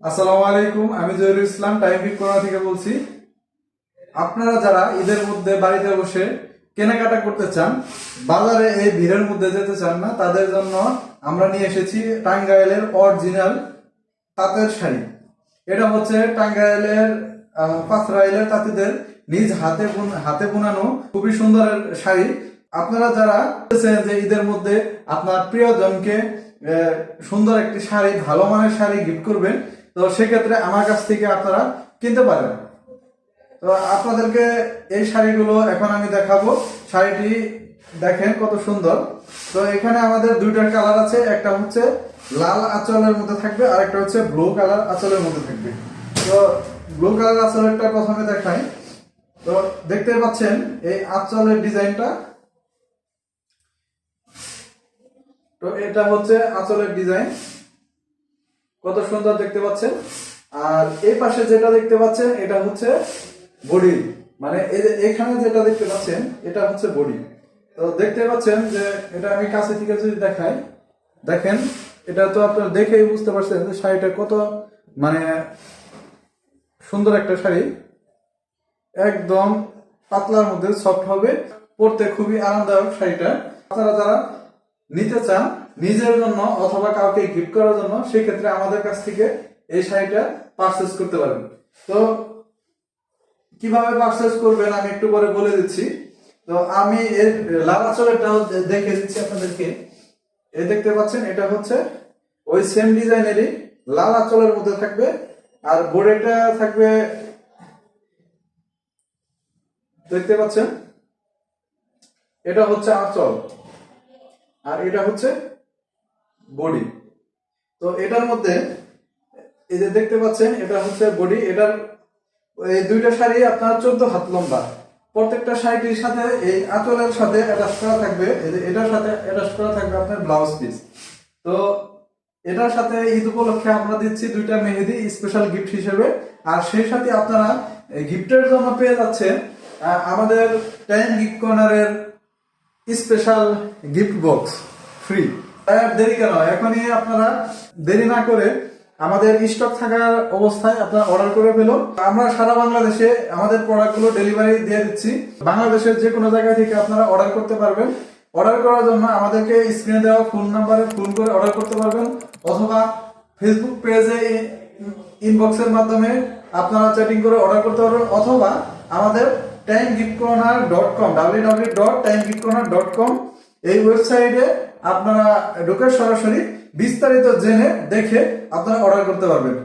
আসসালামু আলাইকুম, আমি জহিরুল ইসলাম টাইম বিট কর্নার থেকে বলছি। আপনারা যারা ঈদের মধ্যে বাড়িতে বসে কেনাকাটা করতে চান, বাজারে এই ভিড়ের মধ্যে যেতে চান না, তাদের জন্য আমরা নিয়ে এসেছি টাঙ্গাইলের অরিজিনাল তাঁতের শাড়ি। এটা হচ্ছে টাঙ্গাইলের পাথরাইলের তাঁতিদের নিজ হাতে বোনানো খুবই সুন্দর শাড়ি। আপনারা যারা চাচ্ছেন যে ঈদের মধ্যে আপনার প্রিয়জনকে সুন্দর একটি শাড়ি, ভালো মানের শাড়ি গিফট করবেন, তো সেক্ষেত্রে আমার কাছ থেকে আপনারা কিনতে পারেন। তো আপনাদেরকে এই শাড়িগুলো এখন আমি দেখাবো। শাড়িটি দেখেন কত সুন্দর। তো এখানে আমাদের দুইটা কালার আছে, একটা হচ্ছে লাল আঁচলের মধ্যে থাকবে আর একটা হচ্ছে ব্লু কালার আঁচলের মধ্যে থাকবে। তো ব্লু কালার আঁচলেরটা প্রথমে দেখাই। তো দেখতে পাচ্ছেন এই আঁচলের ডিজাইনটা। তো এটা হচ্ছে আঁচলের ডিজাইন, কত সুন্দর দেখতে পাচ্ছেন। আর এই পাশে যেটা দেখতে পাচ্ছেন এটা হচ্ছে বডি, মানে এই যে এখানে যেটা দেখতে পাচ্ছেন এটা হচ্ছে বডি। তো দেখতে পাচ্ছেন যে এটা আমি কাছে থেকে যদি দেখাই, দেখেন এটা তো আপনারা দেখেই বুঝতে পারছেন যে শাড়িটা কত মানে সুন্দর একটা শাড়ি, একদম পাতলার মধ্যে সফট হবে, পরতে খুবই আরামদায়ক শাড়িটা। আপনারা যারা নিতে চান নিজের জন্য অথবা কাউকে গিফট করার জন্য, সেক্ষেত্রে আমাদের কাছ থেকে এই শাড়িটা পারচেজ করতে পারবেন। তো কিভাবে পারচেজ করবেন আমি একটু পরে বলে দিচ্ছি। তো আমি এর লাল আঁচলেরটাও দেখে দিচ্ছি আপনাদেরকে। এই দেখতে পাচ্ছেন এটা হচ্ছে ওই সেম ডিজাইনেরই লাল আঁচলের মধ্যে থাকবে, আর বোর্ডেটা থাকবে দেখতে পাচ্ছেন, এটা হচ্ছে আঁচল আর এটা হচ্ছে বডি। তো এটার মধ্যে এই যে দেখতে পাচ্ছেন এটা হচ্ছে বডি। এটার এই দুইটা শাড়ি আপনার 14 হাত লম্বা। প্রত্যেকটা শাড়িটির সাথে এই আঁচলের সাথে অ্যাটাচ করা থাকবে, এটার সাথে অ্যাটাচ করা থাকবে আপনার ব্লাউজ পিস। তো এটার সাথে ঈদ উপলক্ষে আমরা দিচ্ছি দুইটা মেহেদি স্পেশাল গিফট হিসেবে। আর সেই সাথে আপনারা গিফটের জন্য পেয়ে যাচ্ছেন আমাদের টাইম গিফট কর্নারের স্পেশাল গিফট বক্স ফ্রি। তাই আর দেরি কেন, এখনই আপনারা দেরি না করে আমাদের স্টক থাকার অবস্থায় আপনারা অর্ডার করে ফেলুন। আমরা সারা বাংলাদেশে আমাদের প্রোডাক্টগুলো ডেলিভারি দিয়ে দিচ্ছি। বাংলাদেশের যে কোনো জায়গা থেকে আপনারা অর্ডার করতে পারবেন। অর্ডার করার জন্য আমাদেরকে স্ক্রিনে দেওয়া ফোন নাম্বারে ফোন করে অর্ডার করতে পারবেন, অথবা ফেসবুক পেজে ইনবক্সের মাধ্যমে আপনারা চ্যাটিং করে অর্ডার করতে পারবেন, অথবা আমাদের timegiftcorner.com www.timegiftcorner.com এই ওয়েবসাইটে আপনারা ঢুকে সরাসরি বিস্তারিত জেনে দেখে আপনারা অর্ডার করতে পারবেন।